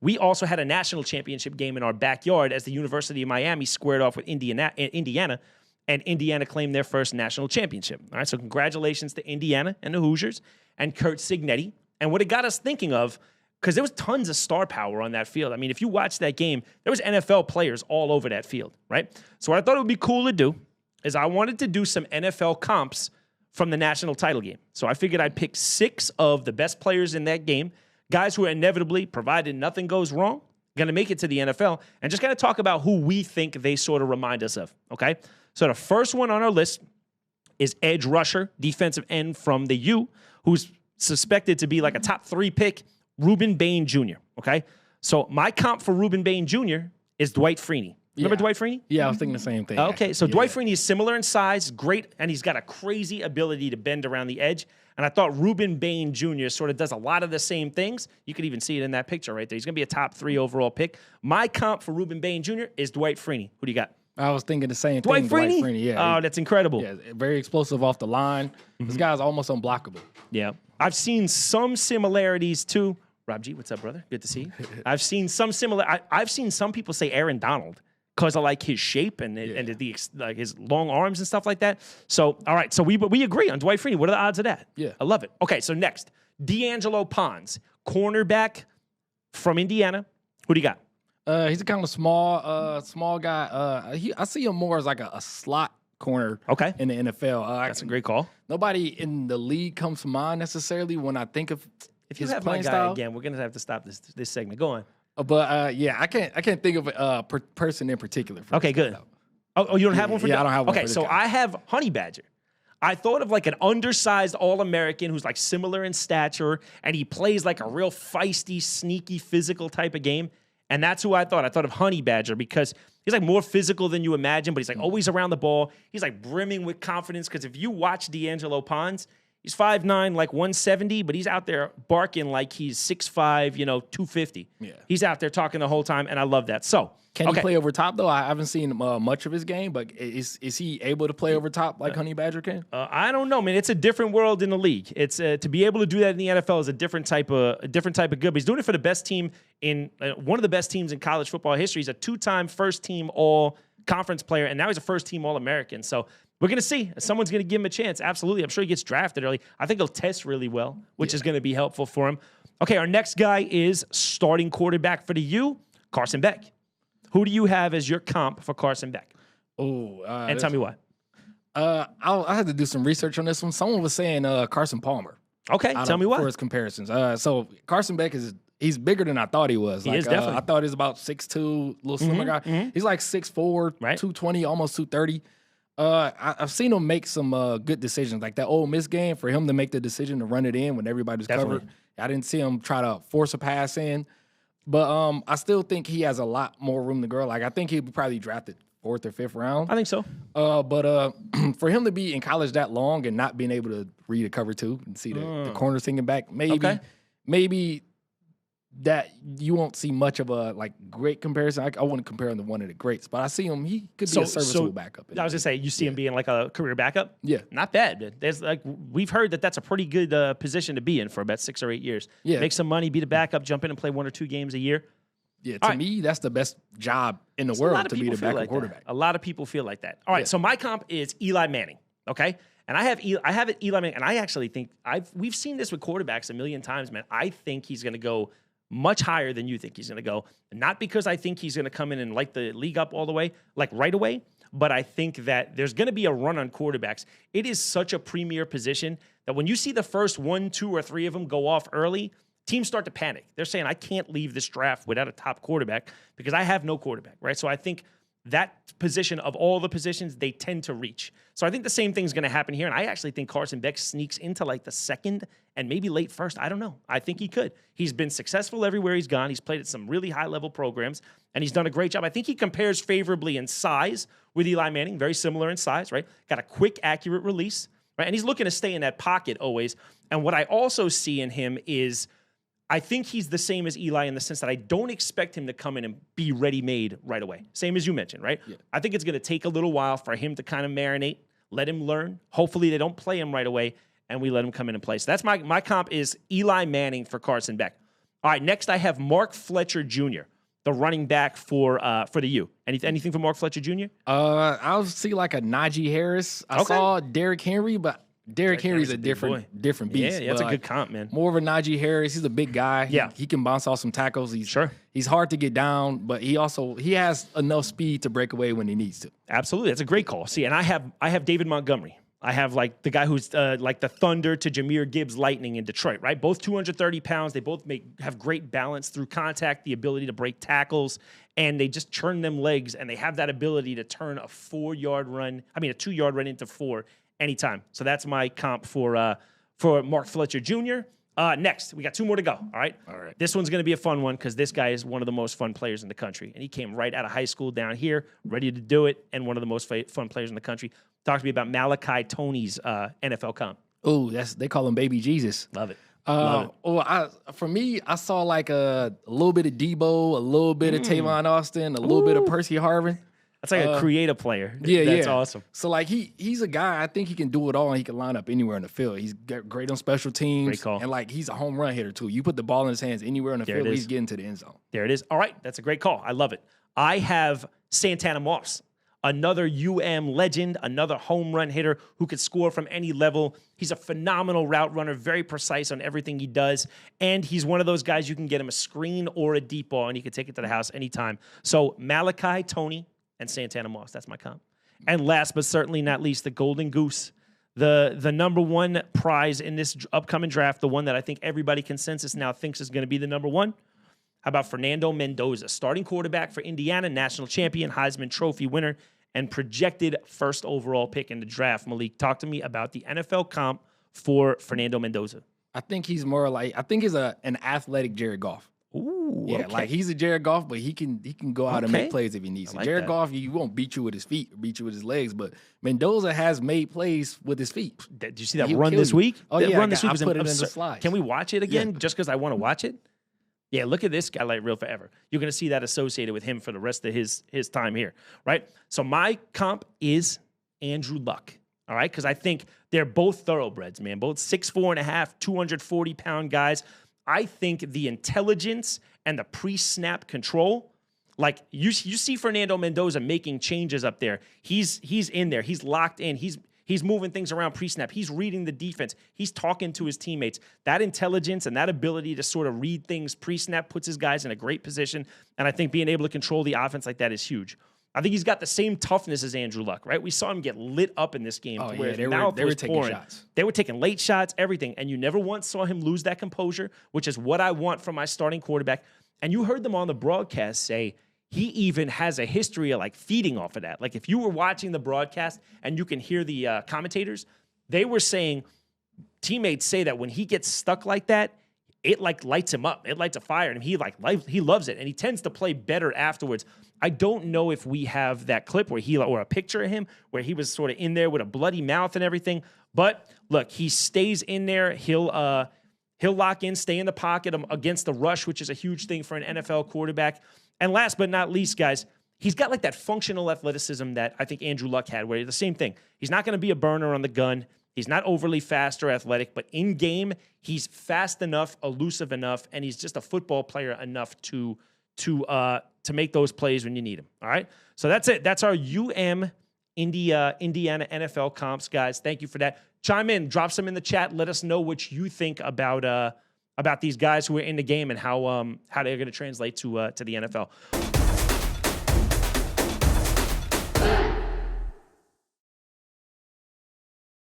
We also had a national championship game in our backyard as the University of Miami squared off with Indiana, and Indiana claimed their first national championship. All right, so congratulations to Indiana and the Hoosiers and Kurt Signetti. And what it got us thinking of, because there was tons of star power on that field. I mean, if you watch that game, there was NFL players all over that field, right? So what I thought it would be cool to do is I wanted to do some NFL comps from the national title game. So I figured I'd pick 6 of the best players in that game, guys who are inevitably, provided nothing goes wrong, going to make it to the NFL, and just kind of talk about who we think they sort of remind us of, okay? So the first one on our list is edge rusher, defensive end from the U, who's suspected to be like a top 3 pick, Reuben Bain Jr., okay? So my comp for Reuben Bain Jr. is Dwight Freeney. Remember Dwight Freeney? Yeah, I was thinking the same thing. Okay, so Dwight Freeney is similar in size, great, and he's got a crazy ability to bend around the edge. And I thought Reuben Bain Jr. sort of does a lot of the same things. You could even see it in that picture right there. He's going to be a top 3 overall pick. My comp for Reuben Bain Jr. is Dwight Freeney. Who do you got? I was thinking the same Dwight thing. Freeney? Dwight Freeney, yeah. Oh, that's incredible. Yeah, very explosive off the line. This guy's almost unblockable. Yeah. I've seen some similarities too. Rob G, what's up, brother? Good to see you. I've seen some I've seen some people say Aaron Donald because of like his shape and like his long arms and stuff like that. So, all right. So we agree on Dwight Freeney. What are the odds of that? Yeah. I love it. Okay. So next, D'Angelo Pons, cornerback from Indiana. Who do you got? He's a kind of small guy. I see him more as like a slot corner in the NFL. That's a great call. Nobody in the league comes to mind necessarily when I think of if you his have my guy style. again, we're gonna have to stop this segment. Go on. But yeah, I can't think of a person in particular. Okay, good. Oh, you don't have one for I don't have one. Okay, for this so guy. I have Honey Badger. I thought of like an undersized All-American who's like similar in stature, and he plays like a real feisty, sneaky, physical type of game. And that's who I thought. I thought of Honey Badger because he's like more physical than you imagine, but he's like always around the ball. He's like brimming with confidence because if you watch D'Angelo Pons, he's 5'9", like 170, but he's out there barking like he's 6'5", 250. Yeah. He's out there talking the whole time, and I love that. So, Can he play over top, though? I haven't seen much of his game, but is he able to play over top like Honey Badger can? I don't know, man. It's a different world in the league. It's to be able to do that in the NFL is a different type of good. But he's doing it for the best team in one of the best teams in college football history. He's a 2-time first-team All-Conference player, and now he's a first-team All-American. So we're going to see. Someone's going to give him a chance. Absolutely. I'm sure he gets drafted early. I think he'll test really well, which is going to be helpful for him. Okay, our next guy is starting quarterback for the U, Carson Beck. Who do you have as your comp for Carson Beck? Oh, and tell me why. I had to do some research on this one. Someone was saying Carson Palmer. Okay, tell me why. For his comparisons. So Carson Beck he's bigger than I thought he was. He is definitely. I thought he was about 6'2", little slimmer guy. He's like 6'4", right. 220, almost 230. I've seen him make some good decisions, like that Ole Miss game, for him to make the decision to run it in when everybody's covered. I didn't see him try to force a pass in. But I still think he has a lot more room to grow. Like, I think he'd be probably drafted 4th or 5th round. I think so. But for him to be in college that long and not being able to read a cover 2 and see the corners thinking back, maybe that you won't see much of a great comparison. I wouldn't compare him to one of the greats, but I see him. He could be a serviceable backup. I was gonna say, you see him being like a career backup. Yeah, not bad. There's we've heard that's a pretty good position to be in for about 6 or 8 years. Yeah, make some money, be the backup, jump in and play 1 or 2 games a year. Yeah, to me, that's the best job in the world, to be the backup quarterback. A lot of people feel like that. All right, so my comp is Eli Manning. Okay. And I have Eli Manning, and I actually think we've seen this with quarterbacks a million times, man. I think he's going to go much higher than you think he's going to go. Not because I think he's going to come in and light the league up all the way, like right away, but I think that there's going to be a run on quarterbacks. It is such a premier position that when you see the first 1, 2, or 3 of them go off early, teams start to panic. They're saying, I can't leave this draft without a top quarterback because I have no quarterback, right? So I think that position of all the positions, they tend to reach. So I think the same thing's going to happen here. And I actually think Carson Beck sneaks into like the 2nd and maybe late 1st. I don't know. I think he could. He's been successful everywhere he's gone. He's played at some really high-level programs, and he's done a great job. I think he compares favorably in size with Eli Manning, very similar in size, right? Got a quick, accurate release, right? And he's looking to stay in that pocket always. And what I also see in him is I think he's the same as Eli in the sense that I don't expect him to come in and be ready-made right away. Same as you mentioned, right? Yeah. I think it's going to take a little while for him to kind of marinate, let him learn. Hopefully they don't play him right away, and we let him come in and play. So that's my comp is Eli Manning for Carson Beck. All right, next I have Mark Fletcher Jr., the running back for the U. Anything for Mark Fletcher Jr.? I'll see like a Najee Harris. I saw Derrick Henry, but Derrick Henry's a different beast. Yeah, that's a good comp, man. More of a Najee Harris. He's a big guy. Yeah. He can bounce off some tackles. He's hard to get down, but he has enough speed to break away when he needs to. Absolutely. That's a great call. See, and I have David Montgomery. I have like the guy who's like the Thunder to Jahmyr Gibbs Lightning in Detroit, right? Both 230 pounds. They both have great balance through contact, the ability to break tackles, and they just churn them legs, and they have that ability to turn a 2-yard run into 4 anytime. So that's my comp for Mark Fletcher Jr. Next, we got 2 more to go. All right. This one's going to be a fun one because this guy is one of the most fun players in the country, and he came right out of high school down here, ready to do it, and one of the most fun players in the country. Talk to me about Malachi Toney's NFL comp. Oh, they call him Baby Jesus. Love it. For me, I saw like a little bit of Debo, a little bit of Tavon Austin, a little bit of Percy Harvin. That's like a creative player. That's awesome. So like he's a guy, I think he can do it all, and he can line up anywhere in the field. He's great on special teams. Great call. And like he's a home run hitter too. You put the ball in his hands anywhere in the field, he's getting to the end zone. There it is. All right, that's a great call. I love it. I have Santana Moss, another UM legend, another home run hitter who could score from any level. He's a phenomenal route runner, very precise on everything he does. And he's one of those guys you can get him a screen or a deep ball, and he can take it to the house anytime. So Malachi Toney and Santana Moss, that's my comp. And last but certainly not least, the Golden Goose, the number one prize in this upcoming draft, the one that I think everybody consensus now thinks is going to be the number one. How about Fernando Mendoza, starting quarterback for Indiana, national champion, Heisman Trophy winner, and projected first overall pick in the draft. Malik, talk to me about the NFL comp for Fernando Mendoza. I think he's more like, he's an athletic Jared Goff. Ooh, yeah, okay. like he's a Jared Goff, but he can go out and make plays if he needs to. Like Jared that. Goff, he won't beat you with his feet or beat you with his legs, but Mendoza has made plays with his feet. Did you see that run this week? Oh, that yeah, run this week I was put it in the absurd. slides. Can we watch it again just because I want to watch it? Yeah, look at this guy like real forever. You're going to see that associated with him for the rest of his time here, right? So my comp is Andrew Luck, all right? Because I think they're both thoroughbreds, man. Both 6'4.5", 240-pound guys. I think the intelligence and the pre-snap control, like you see Fernando Mendoza making changes up there. He's in there. He's locked in. He's moving things around pre-snap. He's reading the defense. He's talking to his teammates. That intelligence and that ability to sort of read things pre-snap puts his guys in a great position. And I think being able to control the offense like that is huge. I think he's got the same toughness as Andrew Luck, right? We saw him get lit up in this game. Oh, where yeah, they were taking shots. They were taking late shots, everything. And you never once saw him lose that composure, which is what I want from my starting quarterback. And you heard them on the broadcast say, he even has a history of like feeding off of that. Like if you were watching the broadcast and you can hear the commentators, they were saying, teammates say that when he gets stuck like that, it like lights him up. It lights a fire in him. He loves it, and he tends to play better afterwards. I don't know if we have that clip or a picture of him where he was sort of in there with a bloody mouth and everything. But look, he stays in there. He'll lock in, stay in the pocket against the rush, which is a huge thing for an NFL quarterback. And last but not least, guys, he's got like that functional athleticism that I think Andrew Luck had, where the same thing. He's not going to be a burner on the gun. He's not overly fast or athletic, but in game, he's fast enough, elusive enough, and he's just a football player enough to make those plays when you need him. All right, so that's it. That's our Indiana NFL comps, guys. Thank you for that. Chime in, drop some in the chat. Let us know what you think about these guys who are in the game and how they're going to translate to the NFL.